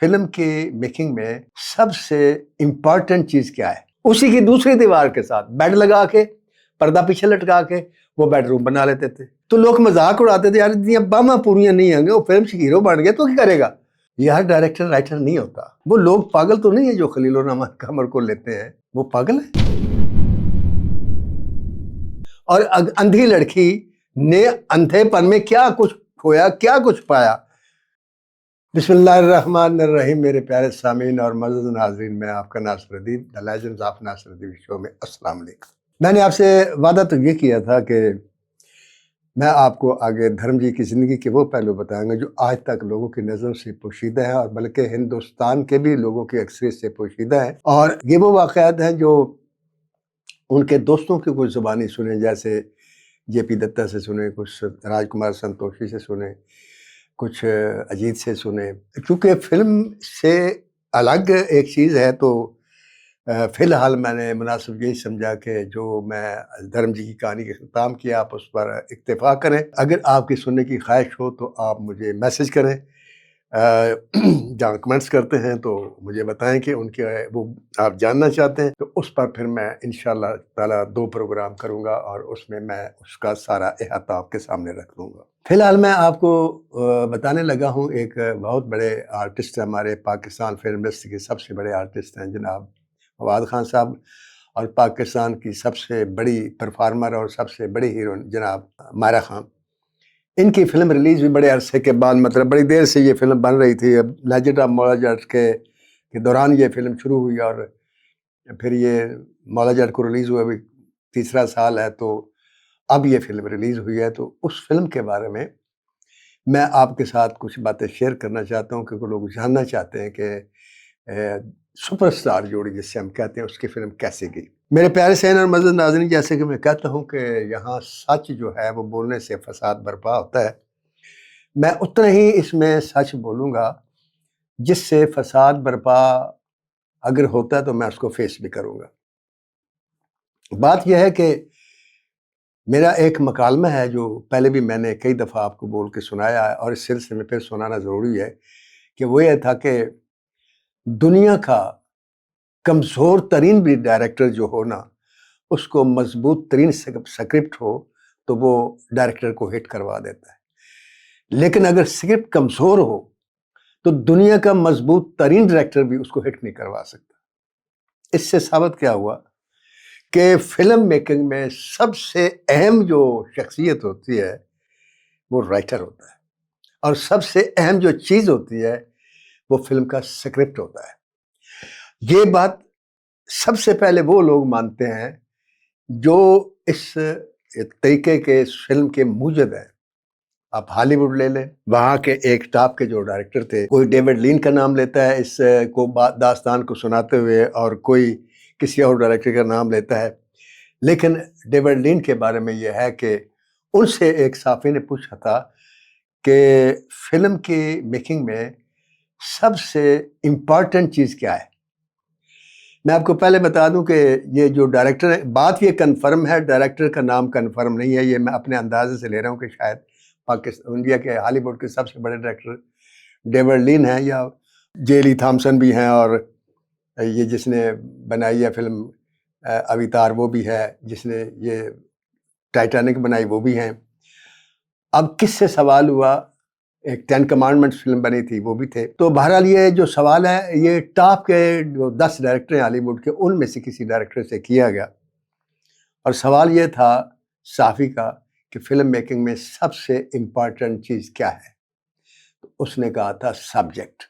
Film की making में सबसे इम्पॉर्टेंट चीज क्या है? उसी की दूसरी दीवार के साथ बेड लगा के, पर्दा पीछे लटका के वो बेडरूम बना लेते थे। तो लोग मजाक उड़ाते थे, यार इतनी बामा पूरियां नहीं होंगे, वो फिल्म से हीरो बन गया तो क्या करेगा? यार डायरेक्टर राइटर नहीं होता। वो लोग पागल तो नहीं है जो खलील रहमान कमर को लेते हैं, वो पागल है। और अंधी लड़की ने अंधेपन में क्या कुछ खोया, क्या कुछ पाया। बिस्मिल्लाहिर्रहमानिर्रहीम। मेरे प्यारे सामीन और मज़ीद नाज़रीन, मैं आपका Nasiruddin, the legends of Nasiruddin show में अस्सलाम वालेकुम। मैंने आपसे वादा तो ये किया था कि मैं आपको आगे धर्म जी की ज़िंदगी के वो पहलू बताऊंगा जो आज तक लोगों की नज़र से पोशीदा है और बल्कि हिंदुस्तान के भी लोगों की अक्सरियत से पोशीदा है। और ये वो वाक़यात हैं जो उनके दोस्तों की कुछ ज़ुबानी सुने, जैसे जेपी दत्ता से सुने, कुछ राजकुमार संतोषी से सुने, कुछ अजीत से सुने। क्योंकि फिल्म से अलग एक चीज़ है तो फ़िलहाल मैंने मुनासिब यही समझा कि जो मैं धर्म जी की कहानी के ख़त्म किया, आप उस पर इक्तिफ़ा करें। अगर आपकी सुनने की ख्वाहिश हो तो आप मुझे मैसेज करें, जहाँ कमेंट्स करते हैं तो मुझे बताएं कि उनके वो आप जानना चाहते हैं, तो उस पर फिर मैं इंशाअल्लाह ताला 2 प्रोग्राम करूँगा और उसमें मैं उसका सारा अहाता आपके सामने रख दूँगा। फ़िलहाल मैं आपको बताने लगा हूँ, एक बहुत बड़े आर्टिस्ट हैं, हमारे पाकिस्तान फ़िल्म इंडस्ट्री के सबसे बड़े आर्टिस्ट हैं जनाब फवाद खान साहब, और पाकिस्तान की सबसे बड़ी परफॉर्मर और सबसे बड़ी हीरोइन जनाब मायरा खान। इनकी फिल्म रिलीज भी बड़े अरसे के बाद, मतलब बड़ी देर से ये फिल्म बन रही थी। अब लेजेंड ऑफ मौला जट के दौरान ये फिल्म शुरू हुई और फिर ये मौला जट को रिलीज हुआ, अभी तीसरा साल है, तो अब ये फिल्म रिलीज हुई है। तो उस फिल्म के बारे में मैं आपके साथ कुछ बातें शेयर करना चाहता हूँ, क्योंकि लोग जानना चाहते हैं कि सुपरस्टार जोड़ी जिससे हम कहते हैं उसकी फिल्म कैसे गई। मेरे प्यारे सैन और मज़ीद नाज़रीन, जैसे कि मैं कहता हूँ कि यहाँ सच जो है वो बोलने से फसाद बर्पा होता है। मैं उतना ही इसमें सच बोलूँगा जिससे फसाद बर्पा अगर होता है तो मैं उसको फेस भी करूँगा। बात यह है कि मेरा एक मकालमा है जो पहले भी मैंने कई दफ़ा आपको बोल के सुनाया है और इस सिलसिले में फिर सुनाना ज़रूरी है, कि वो ये था कि दुनिया का कमज़ोर तरीन भी डायरेक्टर जो हो ना, उसको मजबूत तरीन स्क्रिप्ट हो तो वो डायरेक्टर को हिट करवा देता है। लेकिन अगर स्क्रिप्ट कमज़ोर हो तो दुनिया का मजबूत तरीन डायरेक्टर भी उसको हिट नहीं करवा सकता। इससे साबित क्या हुआ कि फिल्म मेकिंग में सबसे अहम जो शख्सियत होती है वो राइटर होता है, और सबसे अहम जो चीज़ होती है वो फिल्म का स्क्रिप्ट होता है। ये बात सबसे पहले वो लोग मानते हैं जो इस तरीके के फिल्म के मूजद हैं। आप हॉलीवुड ले लें, वहाँ के एक टॉप के जो डायरेक्टर थे, कोई डेविड लीन का नाम लेता है इस को दास्तान को सुनाते हुए, और कोई किसी और डायरेक्टर का नाम लेता है। लेकिन डेविड लीन के बारे में यह है कि उनसे एक साफी ने पूछा था कि फिल्म की मेकिंग में सबसे इम्पॉर्टेंट चीज़ क्या है? मैं आपको पहले बता दूं कि ये जो डायरेक्टर है, बात ये कंफर्म है, डायरेक्टर का नाम कंफर्म नहीं है, ये मैं अपने अंदाजे से ले रहा हूँ कि शायद पाकिस्तान इंडिया के हॉलीवुड के सबसे बड़े डायरेक्टर डेविड लीन हैं, या जे ली थॉमसन भी हैं, और ये जिसने बनाई है फिल्म अवतार वो भी है, जिसने ये टाइटैनिक बनाई वो भी हैं। अब किससे सवाल हुआ, एक 10 कमांडमेंट्स फिल्म बनी थी वो भी थे। तो बहरहाल ये जो सवाल है ये टॉप के जो 10 डायरेक्टर हैं हॉलीवुड के, उनमें से किसी डायरेक्टर से किया गया, और सवाल ये था साफ़ी का कि फिल्म मेकिंग में सबसे इम्पॉर्टेंट चीज़ क्या है? तो उसने कहा था सब्जेक्ट।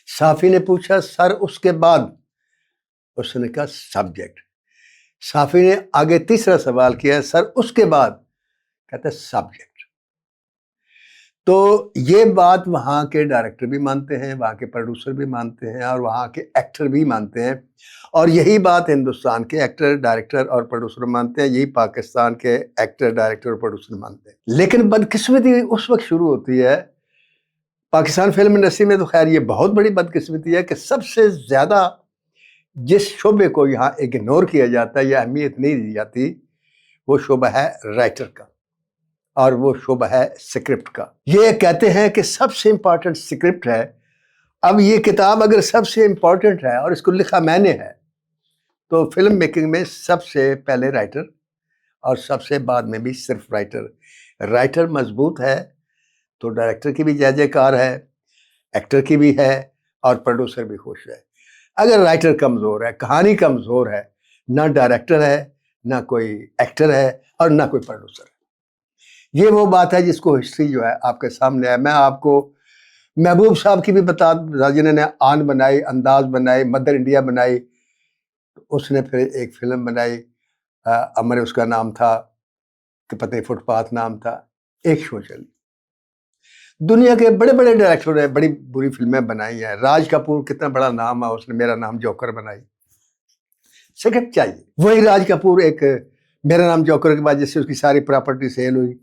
साफ़ी ने पूछा सर उसके बाद? उसने कहा सब्जेक्ट। साफ़ी ने आगे तीसरा सवाल किया, सर उसके बाद? कहता सब्जेक्ट। तो ये बात वहाँ के डायरेक्टर भी मानते हैं, वहाँ के प्रोड्यूसर भी मानते हैं, और वहाँ के एक्टर भी मानते हैं, और यही बात हिंदुस्तान के एक्टर, डायरेक्टर और प्रोड्यूसर मानते हैं, यही पाकिस्तान के एक्टर, डायरेक्टर और प्रोड्यूसर मानते हैं। लेकिन बदकिस्मती उस वक्त शुरू होती है पाकिस्तान फिल्म इंडस्ट्री में, तो खैर ये बहुत बड़ी बदकिस्मती है कि सबसे ज़्यादा जिस शोबे को यहाँ इग्नोर किया जाता है या अहमियत नहीं दी जाती, वो शोबा है राइटर का, और वो शोबा है स्क्रिप्ट का। ये कहते हैं कि सबसे इंपॉर्टेंट स्क्रिप्ट है, अब ये किताब अगर सबसे इम्पोर्टेंट है और इसको लिखा मैंने है, तो फिल्म मेकिंग में सबसे पहले राइटर और सबसे बाद में भी सिर्फ राइटर। राइटर मजबूत है तो डायरेक्टर की भी जय जयकार है, एक्टर की भी है और प्रोड्यूसर भी खुश है। अगर राइटर कमज़ोर है, कहानी कमज़ोर है, ना डायरेक्टर है, ना कोई एक्टर है और ना कोई प्रोड्यूसर है। ये वो बात है जिसको हिस्ट्री जो है आपके सामने है। मैं आपको महबूब साहब की भी बता, जिन्होंने आन बनाई, अंदाज बनाई, मदर इंडिया बनाई, उसने फिर एक फिल्म बनाई, अमर उसका नाम था कि पता नहीं फुटपाथ नाम था, एक शो चली। दुनिया के बड़े बड़े डायरेक्टरों ने बड़ी बुरी फिल्में बनाई हैं। राज कपूर कितना बड़ा नाम है, उसने मेरा नाम जोकर बनाई। स्क्रिप्ट चाहिए। वही राज कपूर एक मेरा नाम जोकर के बाद जिससे उसकी सारी प्रॉपर्टी सेल हुई,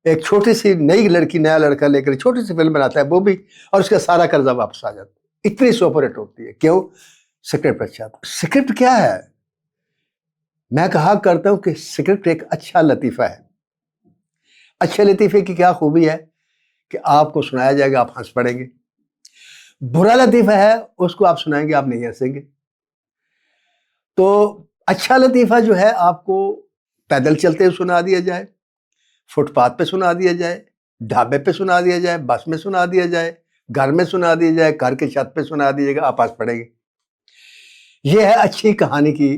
एक छोटी सी नई लड़की नया लड़का लेकर छोटी सी फिल्म बनाता है वो भी, और उसका सारा कर्जा वापस आ जाता है। इतनी सुपर हिट होती है, क्यों? स्क्रिप्ट अच्छा था। स्क्रिप्ट क्या है? मैं कहा करता हूं कि स्क्रिप्ट एक अच्छा लतीफ़ा है। अच्छे लतीफ़े की क्या खूबी है कि आपको सुनाया जाएगा, आप हंस पड़ेंगे। बुरा लतीफ़ा है, उसको आप सुनाएंगे, आप नहीं हंसेंगे। तो अच्छा लतीफ़ा जो है आपको पैदल चलते हुए सुना दिया जाए, फुटपाथ पे सुना दिया जाए, ढाबे पे सुना दिया जाए, बस में सुना दिया जाए, घर में सुना दिया जाए, घर के छत पे सुना दीजिएगा, आप हंस पड़ेंगे। ये है अच्छी कहानी की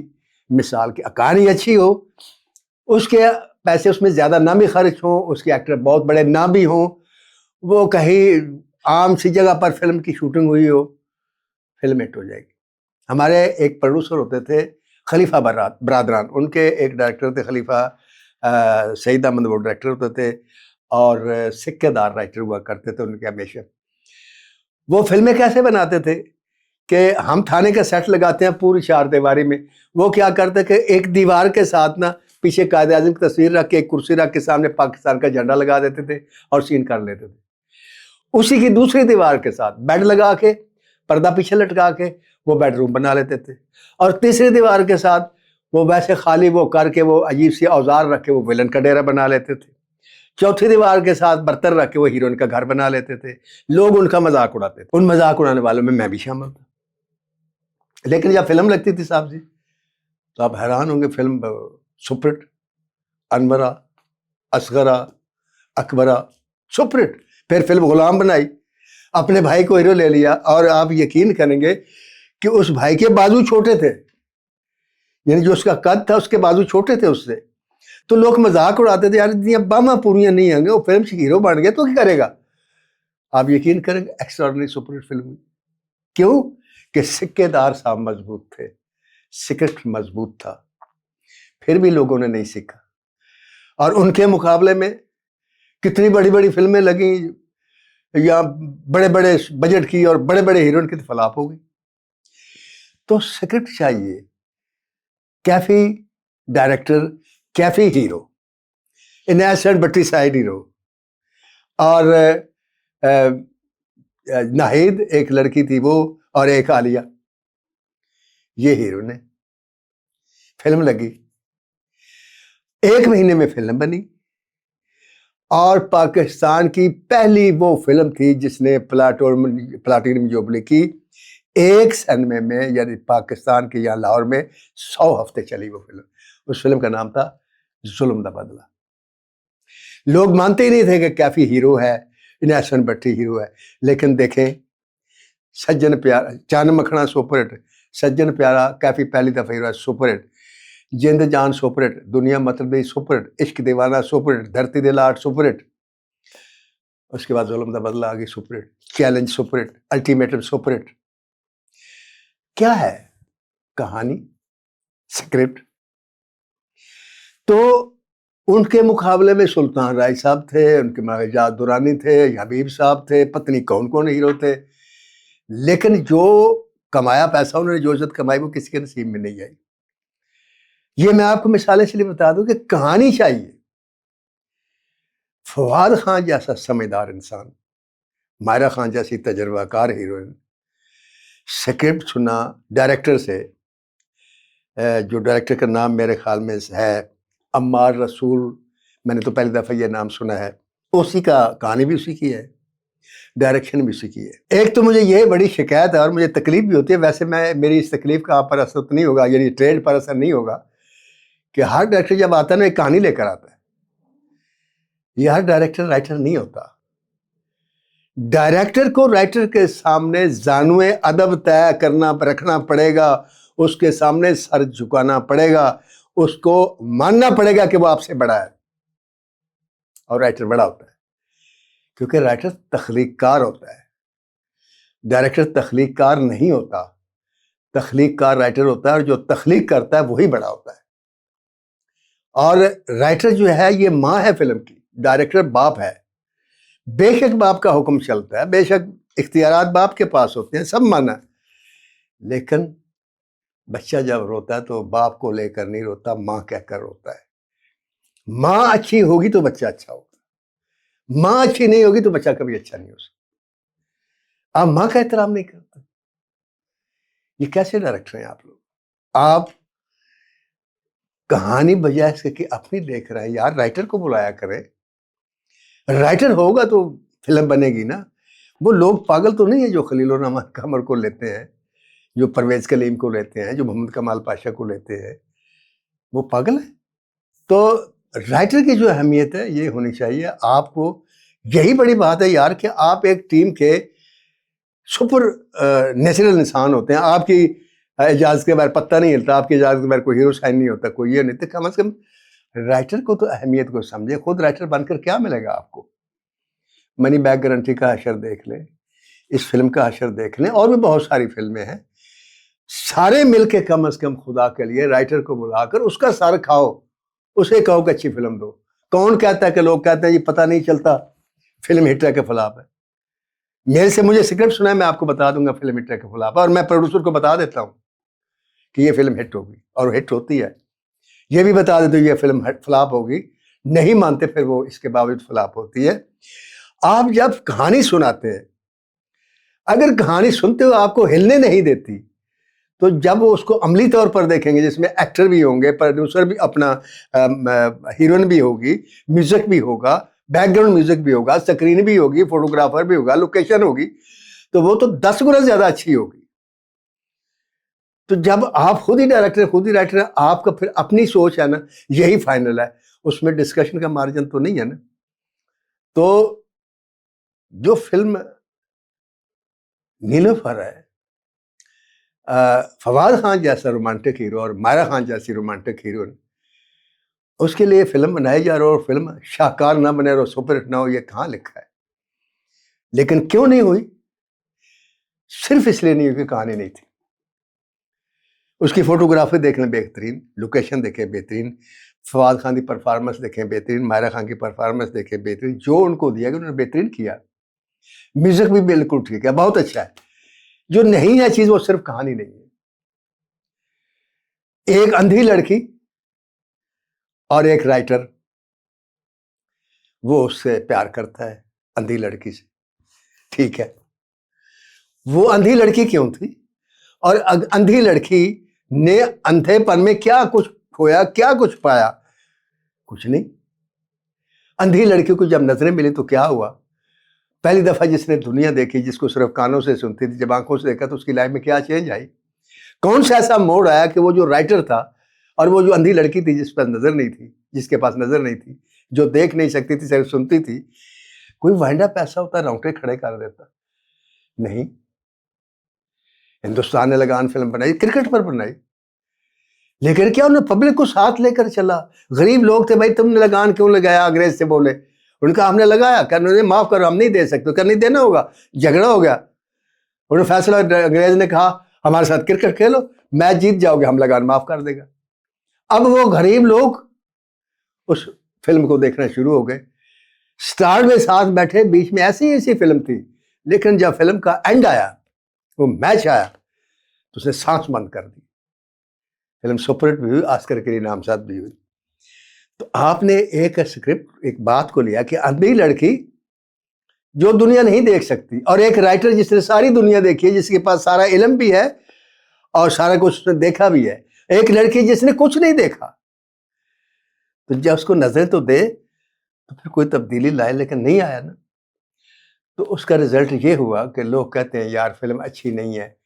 मिसाल। की कहानी अच्छी हो, उसके पैसे उसमें ज़्यादा ना भी खर्च हों, उसके एक्टर बहुत बड़े ना भी हों, वो कहीं आम सी जगह पर फिल्म की शूटिंग हुई हो, फिल्म हिट हो जाएगी। हमारे एक प्रोड्यूसर होते थे खलीफा बरादरान, उनके एक डायरेक्टर थे खलीफा सईद अहमद, वो डायरेक्टर होते थे और सिक्केदार राइटर हुआ करते थे उनके हमेशा। वो फिल्में कैसे बनाते थे कि हम थाने का सेट लगाते हैं पूरी चार दीवारी में, वो क्या करते कि एक दीवार के साथ ना पीछे कायदे आज़म की तस्वीर रख के, एक कुर्सी रख के सामने पाकिस्तान का झंडा लगा देते थे और सीन कर लेते थे। उसी की दूसरी दीवार के साथ बेड लगा के, पर्दा पीछे लटका के वो बेडरूम बना लेते थे, और तीसरी दीवार के साथ वो वैसे खाली वो करके वो अजीब सी औजार रख के वो विलन का डेरा बना लेते थे। चौथी दीवार के साथ बर्तन रख के वो हीरोइन का घर बना लेते थे। लोग उनका मजाक उड़ाते थे, उन मजाक उड़ाने वालों में मैं भी शामिल था। लेकिन जब फिल्म लगती थी साहब जी, तो आप हैरान होंगे, फिल्म सुपरहिट, अनवरा, असगरा, अकबरा, सुपरहिट। फिर फिल्म गुलाम बनाई, अपने भाई को हीरो ले लिया, और आप यकीन करेंगे कि उस भाई के बाजू छोटे थे, यानी जो उसका कद था उसके बाजू छोटे थे उससे। तो लोग मजाक उड़ाते थे, यार इतनी बामा पूरियां नहीं होंगे, वो फिल्म से हीरो बन गया तो क्या करेगा? आप यकीन करेंगे एक्स्ट्राऑर्डिनरी सुपरहिट फिल्म हुई। क्यों? कि सिक्केदार साहब मजबूत थे, स्क्रिप्ट मजबूत था, फिर भी लोगों ने नहीं सीखा। और उनके मुकाबले में कितनी बड़ी बड़ी फिल्में लगी या बड़े बड़े बजट की और बड़े बड़े हीरोइन की तो फलाप हो गई। तो स्क्रिप्ट चाहिए, कैफी डायरेक्टर, कैफी हीरो, इन एसेड बट्टी साइड हीरो। और नाहिद एक लड़की थी वो, और एक आलिया, ये हीरो ने। फिल्म लगी, 1 महीने में फिल्म बनी, और पाकिस्तान की पहली वो फिल्म थी जिसने प्लाटिनम जुबली की। एक सिनेमे में, यानी पाकिस्तान के यहाँ लाहौर में 100 हफ्ते चली वो फिल्म। उस फिल्म का नाम था जुल्म दा बदला। लोग मानते ही नहीं थे कि कैफी हीरो है, इनेसन भट्टी हीरो है। लेकिन देखें, सज्जन प्यारा, चांद मखना सुपरहिट, सज्जन प्यारा कैफी पहली दफा हीरो है, सुपरहिट। जिंद जान सुपरहिट, दुनिया मतलब सुपरहिट, इश्क दीवाना सुपरहिट, धरती दे लाट सुपरहिट। उसके बाद जुल्म दा बदला आ गई superhit, challenge superhit, ultimatum superhit. क्या है कहानी, स्क्रिप्ट। तो उनके मुकाबले में सुल्तान राय साहब थे, उनके महाजाद दुरानी थे, हबीब साहब थे, पत्नी कौन कौन हीरो थे। लेकिन जो कमाया पैसा उन्होंने, जो इज्जत कमाई, वो किसी के नसीब में नहीं आई। ये मैं आपको मिसाल इसलिए बता दूं कि कहानी चाहिए। फवाद खान जैसा समझदार इंसान, मायरा खान जैसी तजर्बाकार हीरोइन, स्क्रिप्ट सुना डायरेक्टर से, जो डायरेक्टर का नाम मेरे ख्याल में है अम्मार रसूल, मैंने तो पहली दफ़ा ये नाम सुना है। उसी का, कहानी भी उसी की है। डायरेक्शन भी सीखी है। एक तो मुझे ये बड़ी शिकायत है और मुझे तकलीफ भी होती है, वैसे मेरी इस तकलीफ का आप पर असर तो नहीं होगा, यानी ट्रेड पर असर नहीं होगा, कि हर डायरेक्टर जब आता है ना एक कहानी लेकर आता है। ये हर डायरेक्टर राइटर नहीं होता। डायरेक्टर को राइटर के सामने जानुए अदब तय करना रखना पड़ेगा, उसके सामने सर झुकाना पड़ेगा, उसको मानना पड़ेगा कि वो आपसे बड़ा है और राइटर बड़ा होता है, क्योंकि राइटर तख्लीककार होता है, डायरेक्टर तख्लीककार नहीं होता। तख्लीककार राइटर होता है और जो तख्लीक करता है वही बड़ा होता है। और राइटर जो है ये माँ है फिल्म की, डायरेक्टर बाप है। बेशक बाप का हुक्म चलता है, बेशक इख्तियारात बाप के पास होते हैं, सब माना, लेकिन बच्चा जब रोता है तो बाप को लेकर नहीं रोता, माँ कहकर रोता है। माँ अच्छी होगी तो बच्चा अच्छा होगा, माँ अच्छी नहीं होगी तो बच्चा कभी अच्छा नहीं हो सकता। आप माँ का एहतराम नहीं करते, ये कैसे डायरेक्टर हैं आप लोग? आप कहानी बजाय इसके कि अपनी देख रहे हैं यार, राइटर को बुलाया करें। राइटर होगा तो फिल्म बनेगी ना। वो लोग पागल तो नहीं है जो खलीलुर रहमान कमर को लेते हैं, जो परवेज कलीम को लेते हैं, जो मोहम्मद कमाल पाशा को लेते हैं, वो पागल है। तो राइटर की जो अहमियत है ये होनी चाहिए आपको। यही बड़ी बात है यार कि आप एक टीम के सुपर नेचुरल इंसान होते हैं। आपकी इजाज़त के बारे पत्ता नहीं हिलता, आपकी इजाज़त के बारे कोई हीरो साइन नहीं होता, कोई ये नहीं, तो कम से कम राइटर को तो अहमियत को समझे। खुद राइटर बनकर क्या मिलेगा आपको? मनी बैक गारंटी का हशर देख लें, इस फिल्म का हशर देख लें, और भी बहुत सारी फिल्में हैं। सारे मिलके कम से कम खुदा के लिए राइटर को बुलाकर उसका सर खाओ, उसे कहो कि अच्छी फिल्म दो। कौन कहता है कि लोग कहते हैं ये पता नहीं चलता फिल्म हिट है के खिलाफ है। मेरे से मुझे स्क्रिप्ट सुना है, मैं आपको बता दूंगा फिल्म हिट है के खिलाफ, और मैं प्रोड्यूसर को बता देता हूँ कि ये फिल्म हिट होगी, और हिट होती है। ये भी बता देते ये फिल्म फ्लॉप होगी, नहीं मानते फिर वो इसके बावजूद फ्लॉप होती है। आप जब कहानी सुनाते हैं, अगर कहानी सुनते हो आपको हिलने नहीं देती, तो जब वो उसको अमली तौर पर देखेंगे, जिसमें एक्टर भी होंगे, प्रोड्यूसर भी, अपना हीरोइन भी होगी, म्यूजिक भी होगा, बैकग्राउंड म्यूजिक भी होगा, स्क्रीन भी होगी, फोटोग्राफर भी होगा, लोकेशन होगी, तो वो तो 10 गुना ज्यादा अच्छी होगी। तो जब आप खुद ही डायरेक्टर, खुद ही राइटर है, आपका फिर अपनी सोच है ना, यही फाइनल है, उसमें डिस्कशन का मार्जिन तो नहीं है ना। तो जो फिल्म नीलोफर है, फवाद खान जैसा रोमांटिक हीरो और मायरा खान जैसी रोमांटिक हीरोइन, उसके लिए फिल्म बनाई जा रही, और फिल्म शाहकार ना बने और सुपरहिट ना हो, ये कहाँ लिखा है? लेकिन क्यों नहीं हुई? सिर्फ इसलिए नहीं हुई कि कहानी नहीं थी। उसकी फोटोग्राफी देख लें बेहतरीन, लोकेशन देखें बेहतरीन, फवाद खान की परफॉर्मेंस देखें बेहतरीन, मायरा खान की परफॉर्मेंस देखें बेहतरीन, जो उनको दिया गया उन्होंने बेहतरीन किया। म्यूजिक भी बिल्कुल ठीक है, बहुत अच्छा है। जो नहीं है चीज वो सिर्फ कहानी नहीं है। एक अंधी लड़की और एक राइटर, वो उससे प्यार करता है, अंधी लड़की से, ठीक है। वो अंधी लड़की क्यों थी? और अंधी लड़की ने अंधेपन में क्या कुछ खोया, क्या कुछ पाया? कुछ नहीं। अंधी लड़की को जब नजरें मिली तो क्या हुआ? पहली दफा जिसने दुनिया देखी, जिसको सिर्फ कानों से सुनती थी, जब आंखों से देखा तो उसकी लाइफ में क्या चेंज आई? कौन सा ऐसा मोड़ आया कि वो जो राइटर था और वो जो अंधी लड़की थी, जिस पर नजर नहीं थी, जिसके पास नजर नहीं थी, जो देख नहीं सकती थी, सिर्फ सुनती थी, कोई वाइंडा पैसा होता रोंगटे खड़े कर देता? नहीं। हिंदुस्तान ने लगान फिल्म बनाई, क्रिकेट पर बनाई, लेकिन क्या उन्होंने पब्लिक को साथ लेकर चला। गरीब लोग थे, भाई तुमने लगान क्यों लगाया? अंग्रेज से बोले, उनका हमने लगाया, कहने माफ करो हम नहीं दे सकते, कर नहीं देना होगा, झगड़ा हो गया, उन्होंने फैसला, अंग्रेज ने कहा हमारे साथ क्रिकेट खेलो, मैच जीत जाओगे, हम लगान माफ कर देगा। अब वो गरीब लोग उस फिल्म को देखना शुरू हो गए, स्टार में साथ बैठे, बीच में ऐसी ऐसी फिल्म थी, लेकिन जब फिल्म का एंड आया, वो मैच आया, तो उसने सांस बंद कर दी। फिल्म सुपरहिट भी हुई, ऑस्कर के लिए नामजद भी हुई। तो आपने एक स्क्रिप्ट, एक बात को लिया कि अंधी लड़की जो दुनिया नहीं देख सकती, और एक राइटर जिसने सारी दुनिया देखी है, जिसके पास सारा इल्म भी है और सारा कुछ उसने देखा भी है, एक लड़की जिसने कुछ नहीं देखा, तो जब उसको नजरें तो दे, तो फिर कोई तब्दीली लाए, लेकिन नहीं आया ना। तो उसका रिजल्ट ये हुआ कि लोग कहते हैं यार फिल्म अच्छी नहीं है,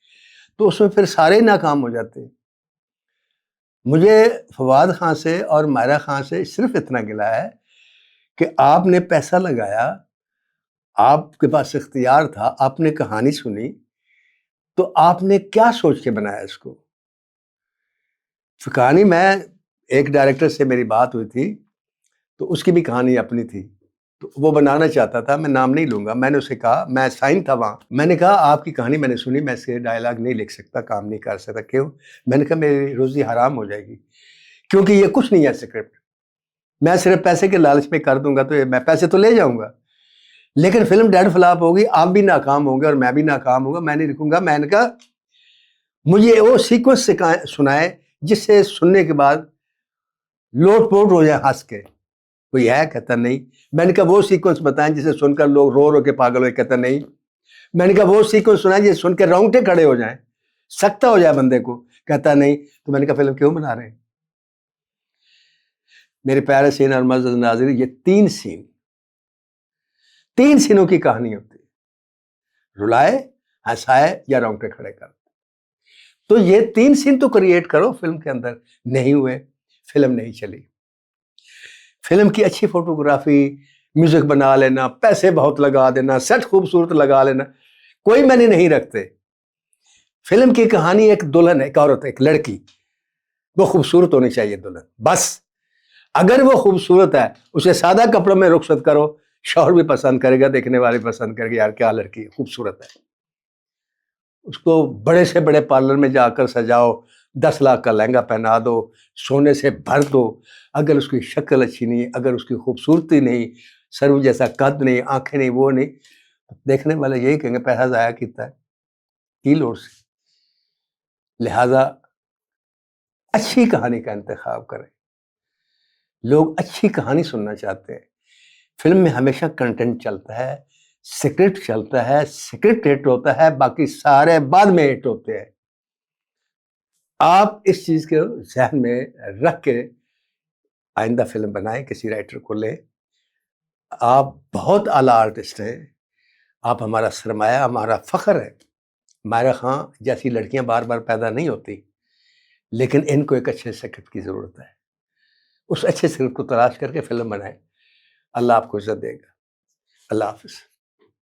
तो उसमें फिर सारे नाकाम हो जाते हैं। मुझे फवाद खान से और मायरा खान से सिर्फ इतना गिला है कि आपने पैसा लगाया, आपके पास इख्तियार था, आपने कहानी सुनी, तो आपने क्या सोच के बनाया इसको? कहानी मैं एक डायरेक्टर से मेरी बात हुई थी, तो उसकी भी कहानी अपनी थी, तो वो बनाना चाहता था, मैं नाम नहीं लूँगा। मैंने उसे कहा, मैं साइन था वहाँ, मैंने कहा आपकी कहानी मैंने सुनी, मैं इसके डायलॉग नहीं लिख सकता, काम नहीं कर सकता। क्यों? मैंने कहा मेरी रोज़ी हराम हो जाएगी, क्योंकि ये कुछ नहीं है स्क्रिप्ट। मैं सिर्फ पैसे के लालच में कर दूंगा तो ये मैं पैसे तो ले जाऊंगा, लेकिन फिल्म डेड फ्लॉप होगी, आप भी नाकाम होंगे और मैं भी नाकाम होगा, मैं नहीं लिखूंगा। मैंने कहा मुझे वो सीक्वेंस सुनाए जिससे सुनने के बाद लोट-पोट हो जाए हँस के। कोई है? कहता नहीं। मैंने कहा वो सीक्वेंस बताएं जिसे सुनकर लोग रो-रो के पागल हो। कहता नहीं। मैंने कहा वो सीक्वेंस सुनाएं जिसे सुन के रोंगटे खड़े हो जाएं, सकता हो जाए बंदे को। कहता नहीं। तो मैंने कहा फिल्म क्यों बना रहे हैं? मेरे प्यारे सीन और मुअज़्ज़ज़ नाज़रीन, ये 3 सीनों की कहानी होती है, रुलाए, हंसाए या रोंगटे खड़े कर। तो ये 3 सीन तो क्रिएट करो फिल्म के अंदर। नहीं हुए, फिल्म नहीं चली। फिल्म की अच्छी फोटोग्राफी, म्यूजिक बना लेना, पैसे बहुत लगा देना, सेट खूबसूरत लगा लेना, कोई मायने नहीं रखते। फिल्म की कहानी एक दुल्हन, एक औरत, एक लड़की, वो खूबसूरत होनी चाहिए दुल्हन, बस। अगर वो खूबसूरत है, उसे सादा कपड़ों में रुखसत करो, शौहर भी पसंद करेगा, देखने वाले पसंद करेंगे, यार क्या लड़की है, खूबसूरत है। उसको बड़े से बड़े पार्लर में जाकर सजाओ, 10 लाख का लहंगा पहना दो, सोने से भर दो, अगर उसकी शक्ल अच्छी नहीं, अगर उसकी खूबसूरती नहीं, सरु जैसा कद नहीं, आंखें नहीं, वो नहीं, देखने वाले यही कहेंगे पैसा ज़ाया किया है, की लोड़ से। लिहाजा अच्छी कहानी का इंतखाब करें। लोग अच्छी कहानी सुनना चाहते हैं। फिल्म में हमेशा कंटेंट चलता है, स्क्रिप्ट चलता है, स्क्रिप्ट हिट होता है, बाकी सारे बाद में हिट होते हैं। आप इस चीज़ को ज़हन में रख के आइंदा फिल्म बनाएं, किसी राइटर को लें। आप बहुत आला आर्टिस्ट हैं, आप हमारा सरमाया, हमारा फ़ख्र है। मायरा खां जैसी लड़कियां बार बार पैदा नहीं होती, लेकिन इनको एक अच्छे स्क्रिप्ट की ज़रूरत है। उस अच्छे स्क्रिप्ट को तलाश करके फिल्म बनाएं। अल्लाह आपको इज़्ज़त देगा। अल्लाह हाफ़िज़।